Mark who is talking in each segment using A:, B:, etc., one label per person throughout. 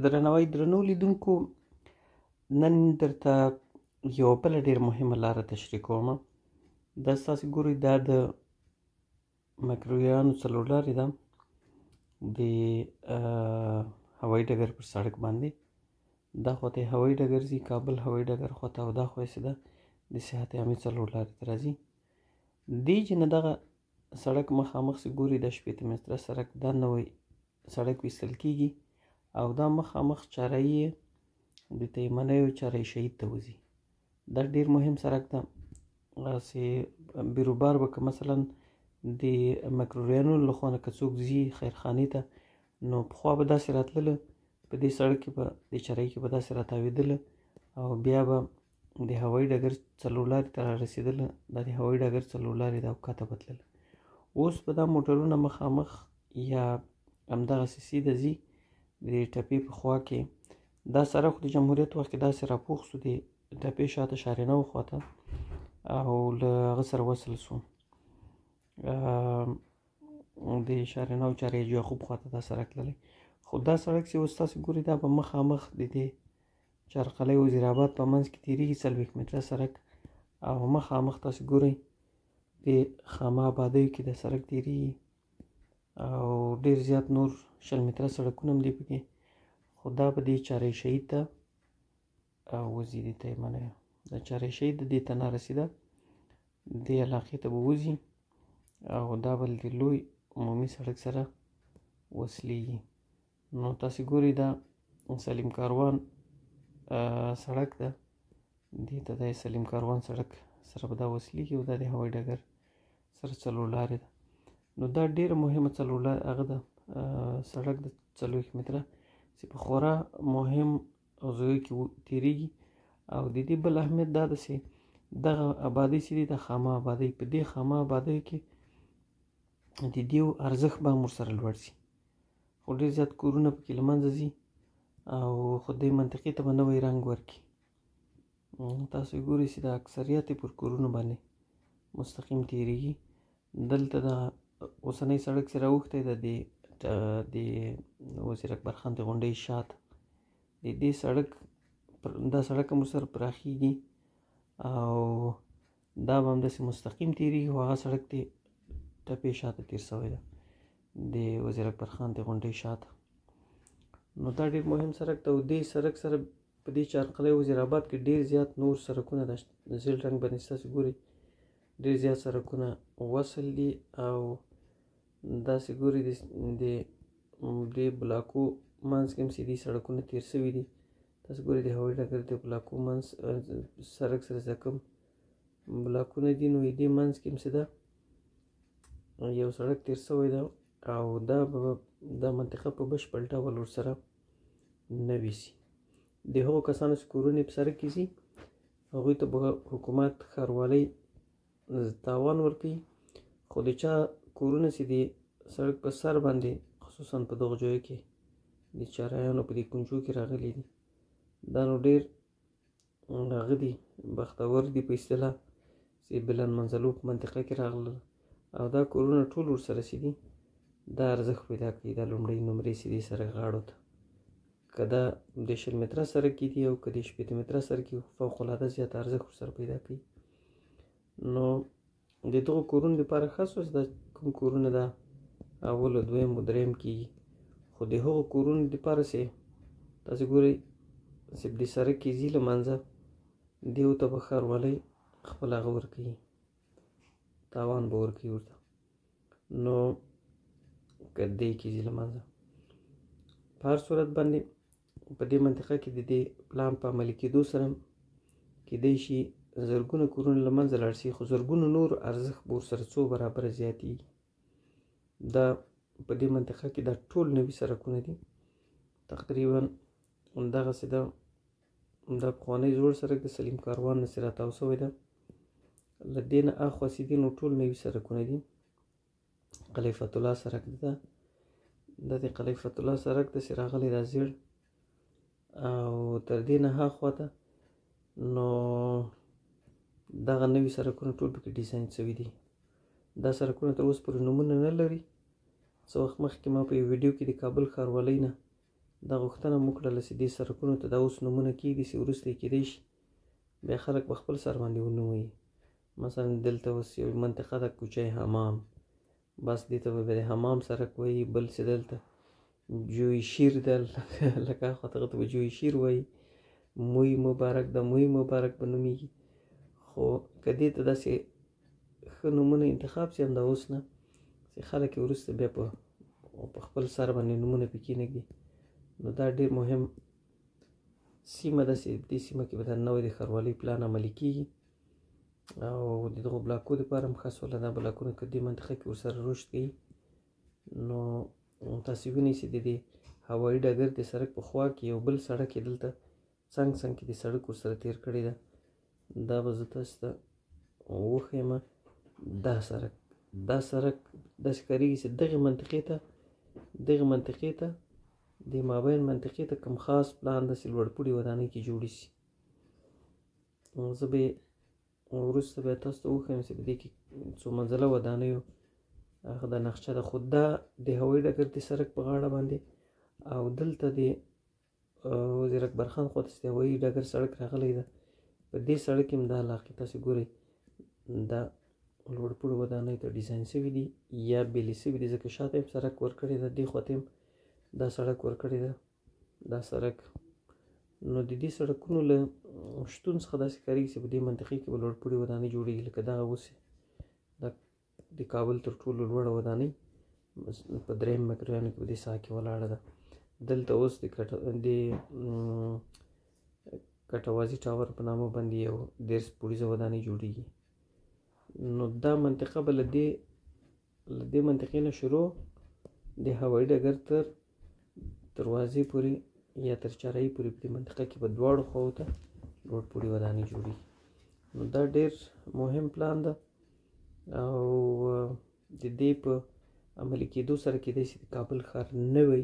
A: درنو لیدونکو، نن درته یوه بله ډېره مهمه لاره تشریح کوم. دا ستاسې ګورئ دا د مکروریانو څلور لارې ده د هوایي ډګر پر سړک باندې. دا خواته هوایي ډګر ځي، کابل هوایي ډګر خواته، او دا خوا یې ده د صحت عامې څلور لارې ته راځي. دې چې نه دغه سړک مخامخ چې ګوري د شپېته متره سړک، دا نوی سړک ویستل کېږي او دا مخامخ چارهیي د تیمنیو چارهیي شهید ته وځي. دا ډېر مهم سړک ده. هسې بیروبار به که مثلا د مکروریانو له خوا نه که څوک ځي خیرخانې ته، نو پخوا به داسې راتلله، په دې سړک کې به د چارهیي کې به داسې راتاوېدله او بیا به د هوایي ډګر څلور لارې ته رارسېدله. دا د هوایي ډګر څلور لارې ده او کښته به تلله. اوس به دا موټرونه مخامخ یا همدغسې سیده ځي د ټپې په خوا کې. دا سړک خو د جمهوریت وخت کې داسې راپوخ شو د ټپې شاته شارنو خواته او له هغه سره وصل شو د شارنو چارهیي یعقوب خواته دا سړک تللی. خو دا سړک چې اوس تاسې ګورئ دا به مخامخ د دې چارقلۍ وزیرآباد په منځ کې تېرېږي، 40 متره سړک، او مخامخ تاسې ګورئ د خامه آبادیو کې دا سړک تېرېږي او ډېر زیات نور 20 متره سړکونه هم دي پکې. خو دا به دې چارهیي شهید ته وځي د تیمنیو. دا چارهیي شهید د دې ته نارسېده دې علاقې ته به وځي او دا به د لوی عمومي سړک سره وصلېږي. نو تاسې ګورئ دا سلیم کاروان سړک ده، دې ته د سلیم کاروان سړک سره به دا وصلېږي او دا د هوایي ډګر سره څلور لارې ده. نو دا ډېره مهمه څلور لارې هغه ده سړک د 40 متره چې په خورا مهم ځایو کې تېرېږي. او د دې بل اهمیت دا ده چې دغه آبادۍ چې دي د خامه آبادۍ، په دې خامه آبادیو کې د دې ارزښت به هم ورسره لوړ شي. خو ډېر زیات کورونه پکې له منځه ځي او خو دې منطقې ته به نوی رنګ ورکړي. تاسو ګورئ چې د اکثریت پر کورونو باندې مستقیم تېرېږي. دلته د اوسنی سړک چې راوښتی ده د وزیر اکبر خان د غونډۍ شاته د دې سړک دا سړک هم ورسره پراخېږي او دا به همداسې مستقیم تېرېږي. خو هغه سړک د ټپې شاته تېر شوی ده د وزیر اکبر خان د غونډۍ شاته. نو دا ډېر مهم سړک ده او دې سړک سره په دې چارقلۍ وزیرآباد کې ډېر زیات نور سړکونه د زیړ رنګ باندې ستاسې ګورئ ډېر زیات سړکونه وصل دي او داسې ګورئ د دې بلاکو منځ کې هم سیدي سړکونه تېر شوي دي. تاسې ګورئ د هوایي ډګر د بلاکو منځ سړک سره چې کوم بلاکونه دي نو دې منځ کې هم چې ده یو سړک تېر شوی ده او دا منطقه په بشپړ ډول ورسره نوي شي. د هغو کسانو چې کورونه یې په سړک کې ځي هغوی ته به حکومت ښاروالۍ تاوان ورکوي. خو د چا کورونه چې د سړک په سر باندې خصوصا په دغو ځایو کې د چارهیانو په دې کونجو کې راغلي دي، دا نو ډېر هغه دي بختور دي په اصطلاح چې بلند منزلو په منطقه کې راغلل او دا کورونه ټول ورسره چې دي دا ارزښت پیدا کوي. دا لومړۍ نمرې چې دي سړک غاړو ته، که دا د 20 متره سړک کې دي او که د 80 متره سړک کې، فوق العاده زیات ارزښت ورسره پیدا کوي. نو د دغو کورونو لپاره ښه شو چې دا کوم کورونه دا اول او دویم او دریم کېږي. خو د هغو کورونو لپاره چې تاسې ګورئ چې د سړک کې ځي له منځه دیو ته به ښاروالۍ خپل هغه ورکوي، تاوان به ورکوي ورته. نو که دی کې ځي له منځه په هر صورت باندې په دې منطقه کې د دې پلان په عملي کېدو سره کېدی شي زرګونه کورونه له منځه لاړ شي، خو زرګونو نور ارزښت به ورسره څو برابره زیاتېږي. دا په دې منطقه کې دا ټول نوي سړکونه دي تقریبا همدغسې ده. دا پخوانی زوړ سړک د سلیم کاروان نه چې راتاو شوی ده، له دې نه اخوا چې دي نو ټول نوي سړکونه دي. خلیفة الله سړک ده، دا د خلیفة الله سړک ده چې راغلی دا زیړ او تر دې نه هاخوا ته نو دغه نوي سړکونه ټول پکې ډیزاین شوي دي. دا سړکونه تر اوسه پورې نومونه نه لري. څه وخت مخکې ما په یو ویډیو کې د کابل ښاروالۍ نه دا غوښتنه مو کړله چې دې سړکونو ته دا اوس نومونه کېږدي چې وروسته یې کېدی شي بیا خلک په خپل سر باندې ونوموي. مثلا دلته اوس یو منطقه ده کوچی حمام، بس دې ته به بیا د حمام سړک وایي. بل چې دلته جوی شیر ده لکه خواته هغه ته به جوی شیر وایي. موی مبارک ده، موی مبارک به نومېږي. خو که دې ته داسې ښه نومونه انتخاب شي همدا اوس نه چې خلک یې وروسته بیا په خپل سر باندې نومونه پې کېنږدي، نو دا ډېر مهم سیمه ده چې دې سیمه کې به دا نوی د ښاروالۍ پلان عملي کېږي او د دغو بلاکو دپاره هم ښه سوله دا بلاکونه که دې منطقه کې ورسره رشد کوي نو تاسې وینئ چې د دې هوایي ډګر د سړک په خوا کې یو بل سړک یې دلته څنګ څنګ کې د سړک ورسره تېر کړې ده. دا به زه تاسو ته وښیم. دا سړک داسې کارېږي چې دغې منطقې ته د مابین منطقې ته کوم خاص پلان داسې لوړپوړي ودانۍ کې جوړې شي. زه به وروسته بیا تاسو ته وښیم چې په دې کې څو منزله ودانیو هغه د نقشه ده. خو دا د هوایي ډګر د سړک په غاړه باندې او دلته د وزیر اکبر خان خواته چې د هوایي ډګر سړک راغلی ده په دې سړک کې هم دا علاقې تاسې ګورئ دا لوړپوړو ودانیو ته ډیزاین شوي دي یا بیلې شوي دي ځکه شاته یې سړک ورکړې ده، دې خواته هم دا سړک ورکړې ده. دا سړک نو د دې سړکونو له شتون څخه داسې کارېږي چې په دې منطقې کې به لوړپوړې ودانۍ جوړېږي لکه دغه اوس دا د کابل تر ټولو لوړه ودانۍ په 3 مکرویانو کې په دې ساحه کې ولاړه ده. دلته اوس د کټوازي ټاور په نامه باندې یو 10 پوړیزه ودانۍ جوړېږي. نو دا منطقه به له دې منطقې نه شروع د هوایي ډګر تر دروازې پورې یا تر چارایي پورې په دې منطقه کې به دواړو خواو ته لوړپوړي ودانۍ جوړېږي. نو دا ډېر مهم پلان ده او د دې په عملي کېدو سره کېدای شي د کابل ښار نوی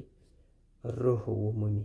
A: روح ومومي.